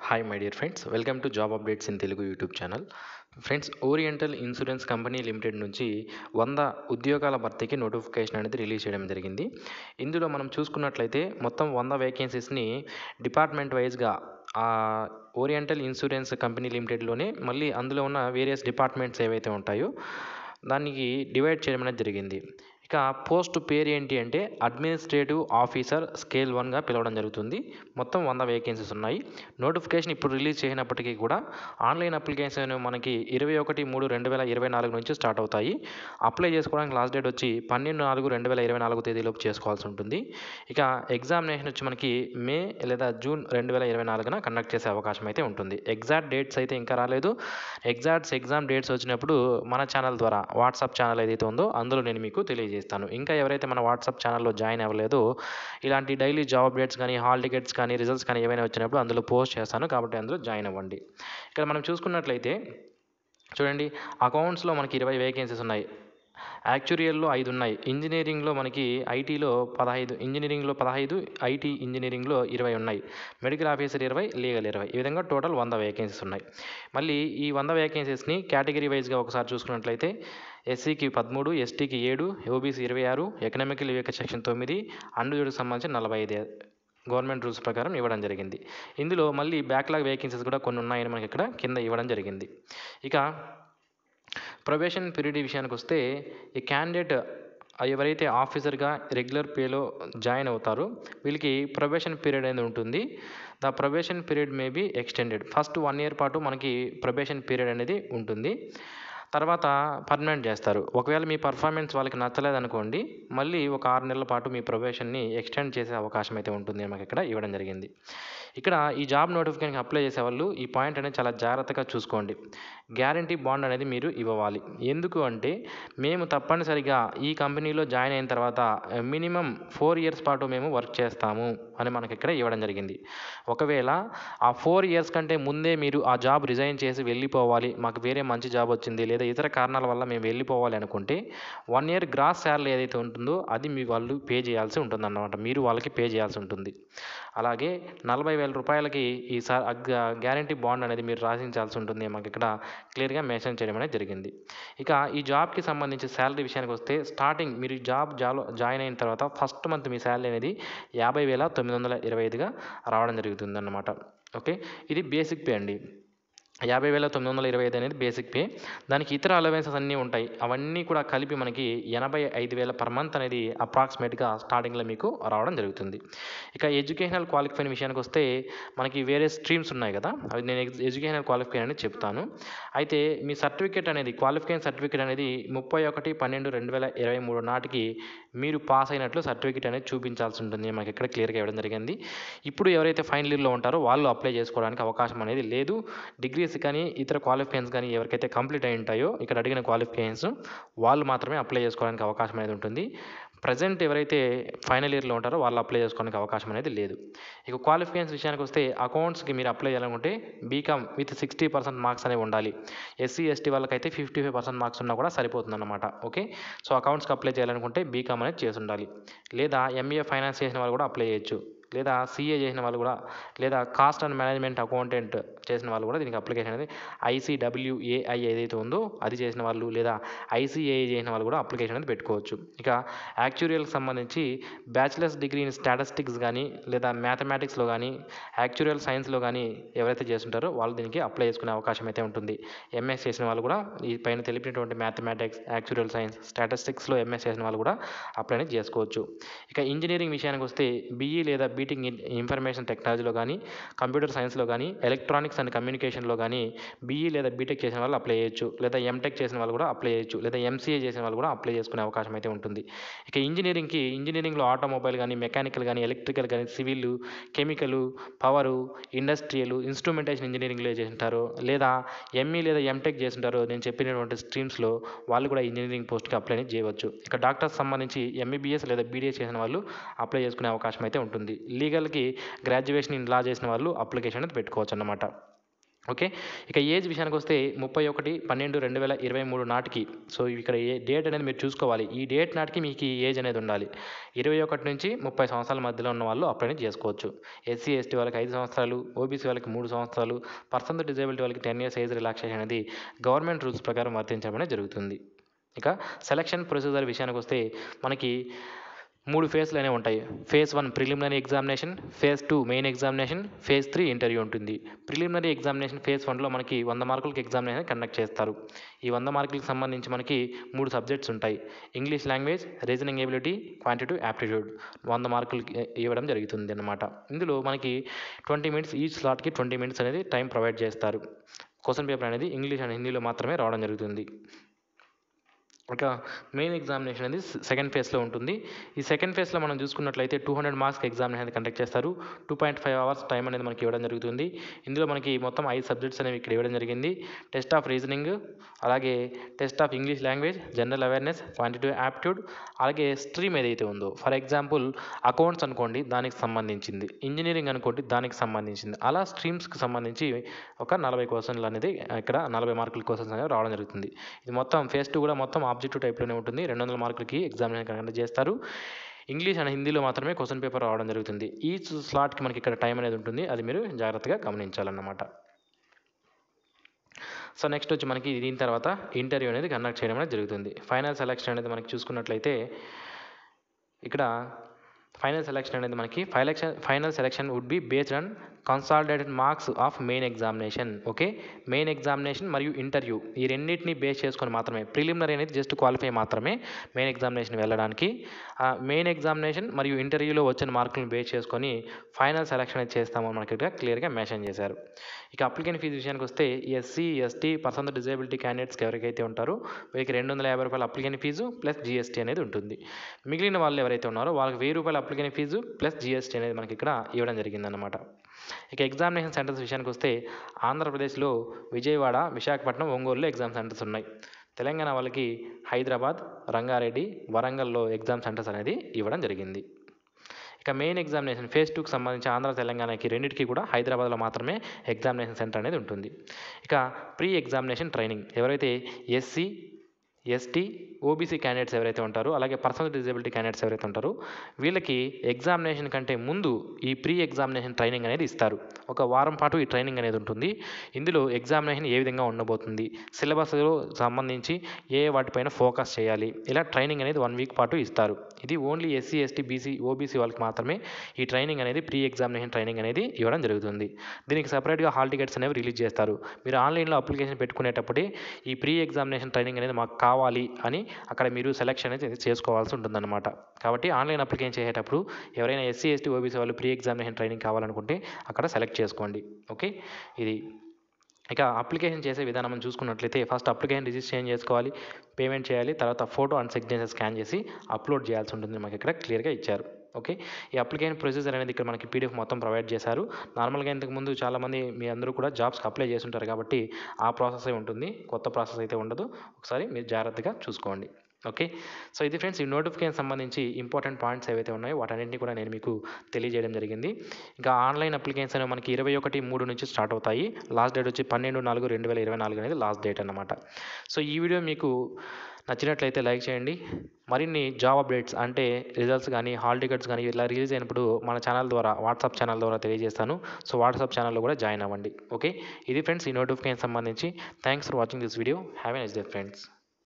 Hi my dear friends, welcome to job updates in Telugu YouTube channel. Friends, oriental insurance company limited నుంచి 100 ఉద్యోగాల భర్తీకి notification అనేది release చేయడం జరిగింది. ఇందులో మనం చూసుకున్నట్లయితే మొత్తం 100 వేకెన్సీస్ని డిపార్ట్మెంట్ వైజ్గా ఓరియంటల్ ఇన్సూరెన్స్ కంపెనీ లిమిటెడ్లోనే మళ్ళీ అందులో ఉన్న వేరియస్ డిపార్ట్మెంట్స్ ఏవైతే ఉంటాయో దానికి డివైడ్ చేయడం అనేది జరిగింది. ఇక పోస్ట్ పేరు ఏంటి అంటే అడ్మినిస్ట్రేటివ్ ఆఫీసర్ స్కేల్ 1గా పిలవడం జరుగుతుంది. మొత్తం 100 వేకెన్సీస్ ఉన్నాయి. నోటిఫికేషన్ ఇప్పుడు రిలీజ్ చేయనప్పటికీ కూడా ఆన్లైన్ అప్లికేషన్ మనకి 21/3/2024 నుంచి స్టార్ట్ అవుతాయి. అప్లై చేసుకోవడానికి లాస్ట్ డేట్ వచ్చి 12/4/2024 తేదీలోపు చేసుకోవాల్సి ఉంటుంది. ఇక ఎగ్జామినేషన్ వచ్చి మనకి మే లేదా జూన్ 2024న కండక్ట్ చేసే అవకాశం అయితే ఉంటుంది. ఎగ్జాక్ట్ డేట్స్ అయితే ఇంకా రాలేదు. ఎగ్జామ్ డేట్స్ వచ్చినప్పుడు మన ఛానల్ ద్వారా వాట్సాప్ ఛానల్ ఏదైతే ఉందో అందులో నేను మీకు తెలియజేస్తాను. ఇంకా ఎవరైతే మన వాట్సాప్ ఛానల్లో జాయిన్ అవ్వలేదో ఇలాంటి డైలీ జాబ్ అప్డేట్స్ కానీ, హాల్ టికెట్స్ కానీ, రిజల్ట్స్ కానీ ఏవైనా వచ్చినప్పుడు అందులో పోస్ట్ చేస్తాను, కాబట్టి అందులో జాయిన్ అవ్వండి. ఇక్కడ మనం చూసుకున్నట్లయితే చూడండి, అకౌంట్స్లో మనకి 20 వేకెన్సీస్ ఉన్నాయి. యాక్చురియల్లో 5 ఉన్నాయి. ఇంజనీరింగ్లో మనకి ఐటీలో 15, ఇంజనీరింగ్లో 15, ఐటీ ఇంజనీరింగ్లో 20 ఉన్నాయి. Medical officer 20, legal 20. ఈ విధంగా టోటల్ 100 వేకెన్సీస్ ఉన్నాయి. మళ్ళీ ఈ 100 వేకెన్సీస్ని కేటగిరీ వైజ్గా ఒకసారి చూసుకున్నట్లయితే ఎస్సీకి 13, ఎస్టీకి 7, ఓబీసీ 26, ఎకనామికల్ వీకర్ సెక్షన్ 9, అన్రిజర్వ్డ్కి సంబంధించి 45 గవర్నమెంట్ రూల్స్ ప్రకారం ఇవ్వడం జరిగింది. ఇందులో మళ్ళీ బ్యాక్లాగ్ వేకెన్సీస్ కూడా కొన్ని ఉన్నాయని మనకి ఇక్కడ కింద ఇవ్వడం జరిగింది. ఇక ప్రొబేషన్ పీరియడ్ విషయానికి వస్తే ఈ క్యాండిడేట్ ఎవరైతే ఆఫీసర్గా రెగ్యులర్ పేలో జాయిన్ అవుతారో వీళ్ళకి ప్రొబేషన్ పీరియడ్ అనేది ఉంటుంది. The probation period may be extended. First 1 year పాటు మనకి ప్రొబేషన్ పీరియడ్ అనేది ఉంటుంది. తర్వాత పర్మనెంట్ చేస్తారు. ఒకవేళ మీ పర్ఫార్మెన్స్ వాళ్ళకి నచ్చలేదనుకోండి, మళ్ళీ ఒక 6 నెలల పాటు మీ ప్రొబేషన్ని ఎక్స్టెండ్ చేసే అవకాశం అయితే ఉంటుంది మనకి ఇక్కడ ఇవ్వడం జరిగింది. ఇక్కడ ఈ జాబ్ నోటిఫికేషన్కి అప్లై చేసేవాళ్ళు ఈ పాయింట్ అనేది చాలా జాగ్రత్తగా చూసుకోండి. గ్యారంటీ బాండ్ అనేది మీరు ఇవ్వాలి. ఎందుకు అంటే మేము తప్పనిసరిగా ఈ కంపెనీలో జాయిన్ అయిన తర్వాత మినిమం 4 ఇయర్స్ పాటు మేము వర్క్ చేస్తాము అని మనకి ఇక్కడ ఇవ్వడం జరిగింది. ఒకవేళ ఆ 4 ఇయర్స్ కంటే ముందే మీరు ఆ జాబ్ రిజైన్ చేసి వెళ్ళిపోవాలి, మాకు వేరే మంచి జాబ్ వచ్చింది లేదా ఇతర కారణాల వల్ల మేము వెళ్ళిపోవాలి అనుకుంటే 1 ఇయర్ గ్రాస్ శాలరీ ఏదైతే ఉంటుందో అది మీ వాళ్ళు పే చేయాల్సి ఉంటుందన్నమాట. మీరు వాళ్ళకి పే చేయాల్సి ఉంటుంది. అలాగే 40,000 రూపాయలకి ఈ గ్యారంటీ బాండ్ అనేది మీరు రాసించాల్సి ఉంటుంది. మాకు ఇక్కడ క్లియర్గా మెన్షన్ చేయడం అనేది జరిగింది. ఇక ఈ జాబ్కి సంబంధించి శాలరీ విషయానికి వస్తే స్టార్టింగ్ మీరు జాయిన్ అయిన తర్వాత ఫస్ట్ మంత్ మీ శాలరీ అనేది 50,925గా రావడం జరుగుతుందన్నమాట. ఓకే, ఇది బేసిక్ పే అండి. 50,925 అనేది బేసిక్ పే. దానికి ఇతర అలవెన్సెస్ అన్నీ ఉంటాయి. అవన్నీ కూడా కలిపి మనకి 85,000 పర్ మంత్ అనేది అప్రాక్సిమేట్గా స్టార్టింగ్లో మీకు రావడం జరుగుతుంది. ఇక ఎడ్యుకేషనల్ క్వాలిఫికేషన్ విషయానికి వస్తే మనకి వేరే స్ట్రీమ్స్ ఉన్నాయి కదా, అవి నేను ఎడ్యుకేషనల్ క్వాలిఫికేషన్ అనేది చెప్తాను. అయితే మీ సర్టిఫికేట్ అనేది క్వాలిఫికేషన్ సర్టిఫికేట్ అనేది 31/12/2023 నాటికి మీరు పాస్ అయినట్లు సర్టిఫికేట్ అనేది చూపించాల్సి ఉంటుంది. మనకి ఇక్కడ క్లియర్గా ఇవ్వడం జరిగింది. ఇప్పుడు ఎవరైతే ఫైనల్ ఇయర్లో ఉంటారో వాళ్ళు అప్లై చేసుకోవడానికి అవకాశం అనేది లేదు. డిగ్రీస్ కానీ ఇతర క్వాలిఫికేషన్స్ కానీ ఎవరికైతే కంప్లీట్ అయి ఉంటాయో ఇక్కడ అడిగిన క్వాలిఫికేషన్స్ వాళ్ళు మాత్రమే అప్లై చేసుకోవడానికి అవకాశం అనేది ఉంటుంది. ప్రజెంట్ ఎవరైతే ఫైనల్ ఇయర్లో ఉంటారో వాళ్ళు అప్లై చేసుకోవడానికి అవకాశం అనేది లేదు. ఇక క్వాలిఫికేషన్స్ విషయానికి వస్తే అకౌంట్స్కి మీరు అప్లై చేయాలనుకుంటే బీకామ్ విత్ 60% మార్క్స్ అనేవి ఉండాలి. ఎస్సీ ఎస్టీ వాళ్ళకైతే 55% మార్క్స్ ఉన్నా కూడా సరిపోతుంది అన్నమాట. ఓకే, సో అకౌంట్స్కి అప్లై చేయాలనుకుంటే బీకామ్ అనేది చేసి ఉండాలి. లేదా ఎంఏ ఫైనాన్స్ చేసిన వాళ్ళు కూడా అప్లై చేయొచ్చు. లేదా సీఏ చేసిన వాళ్ళు కూడా, లేదా కాస్ట్ అండ్ మేనేజ్మెంట్ అకౌంటెంట్ చేసిన వాళ్ళు కూడా దీనికి అప్లికేషన్ అనేది ICWAI ఏదైతే ఉందో అది చేసిన వాళ్ళు, లేదా ICAI చేసిన వాళ్ళు కూడా అప్లికేషన్ అనేది పెట్టుకోవచ్చు. ఇక యాక్చురియల్కి సంబంధించి బ్యాచిలర్స్ డిగ్రీ ఇన్ స్టాటిస్టిక్స్ కానీ, లేదా మ్యాథమెటిక్స్లో కానీ, యాక్చురియల్ సైన్స్లో కానీ ఎవరైతే చేస్తుంటారో వాళ్ళు దీనికి అప్లై చేసుకునే అవకాశం అయితే ఉంటుంది. ఎంఎస్ చేసిన వాళ్ళు కూడా ఈ పైన తెలిపినటువంటి మ్యాథమెటిక్స్, యాక్చురియల్ సైన్స్, స్టాటిస్టిక్స్లో ఎంఎస్ చేసిన వాళ్ళు కూడా అప్లై అనేది చేసుకోవచ్చు. ఇక ఇంజనీరింగ్ విషయానికి వస్తే BE లేదా బీటెక్ ఇన్ఫర్మేషన్ టెక్నాలజీలో కానీ, కంప్యూటర్ సైన్స్లో కానీ, ఎలక్ట్రానిక్స్ అండ్ కమ్యూనికేషన్లో కానీ BE లేదా బీటెక్ చేసిన వాళ్ళు అప్లై చేయొచ్చు. లేదా ఎంటెక్ చేసిన వాళ్ళు కూడా అప్లై చేయొచ్చు. లేదా MCA చేసిన వాళ్ళు కూడా అప్లై చేసుకునే అవకాశం అయితే ఉంటుంది. ఇక ఇంజనీరింగ్లో ఆటోమొబైల్ కానీ, మెకానికల్ కానీ, ఎలక్ట్రికల్ కానీ, civil, chemical, power, industrial, instrumentation ఇంజనీరింగ్లో చేస్తుంటారు. లేదా ME లేదా ఎంటెక్ చేస్తుంటారు. నేను చెప్పినటువంటి స్ట్రీమ్స్లో వాళ్ళు కూడా ఇంజనీరింగ్ పోస్ట్కి అప్లై అనేది చేయవచ్చు. ఇక డాక్టర్స్ సంబంధించి MBBS లేదా BDS చేసిన వాళ్ళు అప్లై చేసుకునే అవకాశం అయితే ఉంటుంది. లీగల్కి గ్రాడ్యుయేషన్ ఇన్ లా చేసిన వాళ్ళు అప్లికేషన్ అనేది పెట్టుకోవచ్చు అన్నమాట. ఓకే. ఇక ఏజ్ విషయానికొస్తే 31/12/2023 నాటికి. సో, ఇక్కడ డేట్ అనేది మీరు చూసుకోవాలి. ఈ డేట్ నాటికి మీకు ఈ ఏజ్ అనేది ఉండాలి. 21 నుంచి 30 సంవత్సరాల మధ్యలో ఉన్న వాళ్ళు అప్లై అనేది చేసుకోవచ్చు. ఎస్సీ, ఎస్టీ వాళ్ళకి 5 సంవత్సరాలు, ఓబీసీ వాళ్ళకి 3 సంవత్సరాలు, పర్సన్ విత్ డిజేబిలిటీ వాళ్ళకి 10 ఇయర్స్ ఏజ్ రిలాక్సేషన్ అనేది గవర్నమెంట్ రూల్స్ ప్రకారం వర్తించడం అనేది జరుగుతుంది. ఇక సెలక్షన్ ప్రొసీజర్ విషయానికొస్తే మనకి 3 ఫేజ్‌లు అనేవి ఉంటాయి. Phase 1 preliminary examination, phase 2 main examination, phase 3 interview ఉంటుంది. ప్రిలిమినరీ ఎగ్జామినేషన్ ఫేజ్ 1లో మనకి 100 మార్కులకి ఎగ్జామినేషన్ కండక్ట్ చేస్తారు. ఈ 100 మార్కులకి సంబంధించి మనకి 3 సబ్జెక్ట్స్ ఉంటాయి. English language, reasoning ability, quantitative aptitude 100 మార్కులకి ఇవ్వడం జరుగుతుంది అన్నమాట. ఇందులో మనకి 20 మినిట్స్ ఈచ్ స్లాట్‌కి 20 మినిట్స్ అనేది టైం ప్రొవైడ్ చేస్తారు. క్వెషన్ పేపర్ అనేది ఇంగ్లీష్ అండ్ హిందీలో మాత్రమే రావడం జరుగుతుంది. ఇక మెయిన్ ఎగ్జామినేషన్ అనేది సెకండ్ ఫేజ్‌లో ఉంటుంది. ఈ సెకండ్ ఫేజ్‌లో మనం చూసుకున్నట్లయితే 200 మార్క్స్‌కి ఎగ్జామినేషన్ అనేది కండక్ట్ చేస్తారు. 2.5 అవర్స్ టైం అనేది మనకి ఇవ్వడం జరుగుతుంది. ఇందులో మనకి మొత్తం 5 సబ్జెక్ట్స్ అనేవి ఇక్కడ ఇవ్వడం జరిగింది. టెస్ట్ ఆఫ్ రీజనింగ్, అలాగే test of English language, general awareness, quantitative aptitude, అలాగే స్ట్రీమ్ ఏదైతే ఉందో ఫర్ ఎగ్జాంపుల్ అకౌంట్స్ అనుకోండి దానికి సంబంధించింది, ఇంజనీరింగ్ అనుకోండి దానికి సంబంధించింది, అలా స్ట్రీమ్స్‌కి సంబంధించి ఒక 40 క్వెషన్లు అనేది ఇక్కడ 40 మార్కుల క్వెషన్స్ అనేవి రావడం జరుగుతుంది. ఇది మొత్తం ఫేజ్ 2 కూడా మొత్తం ఆబ్జెక్టివ్ టైప్‌లోనే ఉంటుంది. 200 మార్కులకి ఎగ్జామినేషన్ కండక్ట్ చేస్తారు. ఇంగ్లీష్ అండ్ హిందీలో మాత్రమే క్వెషన్ పేపర్ రావడం జరుగుతుంది. ఈచ్ స్లాట్‌కి మనకి ఇక్కడ టైం అనేది ఉంటుంది. అది మీరు జాగ్రత్తగా గమనించాలన్నమాట. సో, నెక్స్ట్ వచ్చి మనకి దీని తర్వాత ఇంటర్వ్యూ అనేది కండక్ట్ చేయడం అనేది జరుగుతుంది. ఫైనల్ సెలక్షన్ అనేది మనకి చూసుకున్నట్లయితే ఇక్కడ final selection would be based on consolidated marks of main examination. Okay. Main examination మరియు ఇంటర్వ్యూ ఈ రెండింటిని బేస్ చేసుకొని మాత్రమే, ప్రిలిమినరీ అనేది జస్ట్ క్వాలిఫై మాత్రమే మెయిన్ ఎగ్జామినేషన్ వెళ్ళడానికి. మెయిన్ ఎగ్జామినేషన్ మరియు ఇంటర్వ్యూలో వచ్చిన మార్కులను బేస్ చేసుకొని ఫైనల్ సెలక్షన్ అనేది చేస్తామని మనకి ఇక్కడ క్లియర్గా మెన్షన్ చేశారు. ఇక అప్లికెంట్ ఫీజు విషయానికి వస్తే SC, ST, person with disability క్యాండిడేట్స్కి ఎవరికైతే ఉంటారో వీరికి ₹250 అప్లికెంట్ ఫీజు ప్లస్ జీఎస్టీ అనేది ఉంటుంది. మిగిలిన వాళ్ళు ఎవరైతే ఉన్నారో వాళ్ళకి ₹1000 అప్లికెంట్ ఫీజు ప్లస్ జీఎస్టీ అనేది మనకి ఇక్కడ ఇవ్వడం జరిగిందన్నమాట. ఇక ఎగ్జామినేషన్ సెంటర్స్ విషయానికి వస్తే ఆంధ్రప్రదేశ్లో విజయవాడ, విశాఖపట్నం, ఒంగోలులో ఎగ్జామ్ సెంటర్స్ ఉన్నాయి. తెలంగాణ వాళ్ళకి హైదరాబాద్, రంగారెడ్డి, వరంగల్లో ఎగ్జామ్ సెంటర్స్ అనేది ఇవ్వడం జరిగింది. ఇక మెయిన్ ఎగ్జామినేషన్ ఫేజ్ 2కి సంబంధించి ఆంధ్ర, తెలంగాణకి రెండింటికి కూడా హైదరాబాద్లో మాత్రమే ఎగ్జామినేషన్ సెంటర్ అనేది ఉంటుంది. ఇక ప్రీ ఎగ్జామినేషన్ ట్రైనింగ్ ఎవరైతే ఎస్సీ, ఎస్టీ, ఓబీసీ క్యాండిడేట్స్ ఎవరైతే ఉంటారో, అలాగే పర్సన్ విత్ డిజేబిలిటీ క్యాండిడేట్స్ ఎవరైతే ఉంటారో వీళ్ళకి ఎగ్జామినేషన్ కంటే ముందు ఈ ప్రీ ఎగ్జామినేషన్ ట్రైనింగ్ అనేది ఇస్తారు. ఒక వారం పాటు ఈ ట్రైనింగ్ అనేది ఉంటుంది. ఇందులో ఎగ్జామినేషన్ ఏ విధంగా ఉండబోతుంది, సిలబస్లో సంబంధించి వాటిపైన ఫోకస్ చేయాలి, ఇలా ట్రైనింగ్ అనేది 1 వీక్ పాటు ఇస్తారు. ఇది only SC, ST, BC, OBC వాళ్ళకి మాత్రమే ఈ ట్రైనింగ్ అనేది ప్రీ ఎగ్జామినేషన్ ట్రైనింగ్ అనేది ఇవ్వడం జరుగుతుంది. దీనికి సపరేట్గా హాల్ టికెట్స్ అనేవి రిలీజ్ చేస్తారు. మీరు ఆన్లైన్లో అప్లికేషన్ పెట్టుకునేటప్పుడే ఈ ప్రీ ఎగ్జామినేషన్ ట్రైనింగ్ అనేది మాకు కావాలి అని అక్కడ మీరు సెలెక్షన్ అనేది చేసుకోవాల్సి ఉంటుందన్నమాట. కాబట్టి ఆన్లైన్ అప్లికేషన్ చేసేటప్పుడు ఎవరైనా ఎస్సీ, ఎస్టీ, ఓబీసీ వాళ్ళు ప్రీ ఎగ్జామినేషన్ ట్రైనింగ్ కావాలనుకుంటే అక్కడ సెలెక్ట్ చేసుకోండి. ఓకే. ఇది ఇక అప్లికేషన్ చేసే విధానం చూసుకున్నట్లయితే ఫస్ట్ అప్లికేషన్ రిజిస్ట్రేషన్ చేసుకోవాలి, పేమెంట్ చేయాలి, తర్వాత ఫోటో అండ్ సిగ్నేచర్ స్కాన్ చేసి అప్లోడ్ చేయాల్సి ఉంటుంది. మనకి ఇక్కడ క్లియర్గా ఇచ్చారు. ఓకే. ఈ అప్లికేషన్ ప్రొసీజర్ అనేది ఇక్కడ మనకి పీడిఎఫ్ మొత్తం ప్రొవైడ్ చేశారు. నార్మల్గా ఇంతకుముందు చాలామంది మీ అందరూ కూడా జాబ్స్కి అప్లై చేసి ఉంటారు కాబట్టి ఆ ప్రాసెసే ఉంటుంది, కొత్త ప్రాసెస్ అయితే ఉండదు. ఒకసారి మీరు జాగ్రత్తగా చూసుకోండి. ఓకే. సో, ఇది ఫ్రెండ్స్ ఈ నోటిఫికేషన్ సంబంధించి ఇంపార్టెంట్ పాయింట్స్ ఏవైతే ఉన్నాయో వాటన్నింటినీ కూడా నేను మీకు తెలియజేయడం జరిగింది. ఇంకా ఆన్లైన్ అప్లికేషన్స్ అనేవి మనకి 21/3 నుంచి స్టార్ట్ అవుతాయి. లాస్ట్ డేట్ వచ్చి 12/4/2024 అనేది లాస్ట్ డేట్ అన్నమాట. సో, ఈ వీడియో మీకు నచ్చినట్లయితే లైక్ చేయండి. మరిన్ని జాబ్ అప్డేట్స్ అంటే రిజల్ట్స్ కానీ, హాల్ టికెట్స్ కానీ ఇలా రిలీజ్ అయినప్పుడు మన ఛానల్ ద్వారా, వాట్సాప్ ఛానల్ ద్వారా తెలియజేస్తాను. సో, వాట్సాప్ ఛానల్లో కూడా జాయిన్ అవ్వండి. ఓకే. ఇది ఫ్రెండ్స్ ఈ నోటిఫికేషన్ సంబంధించి. Thanks for watching this video. Have a nice day friends.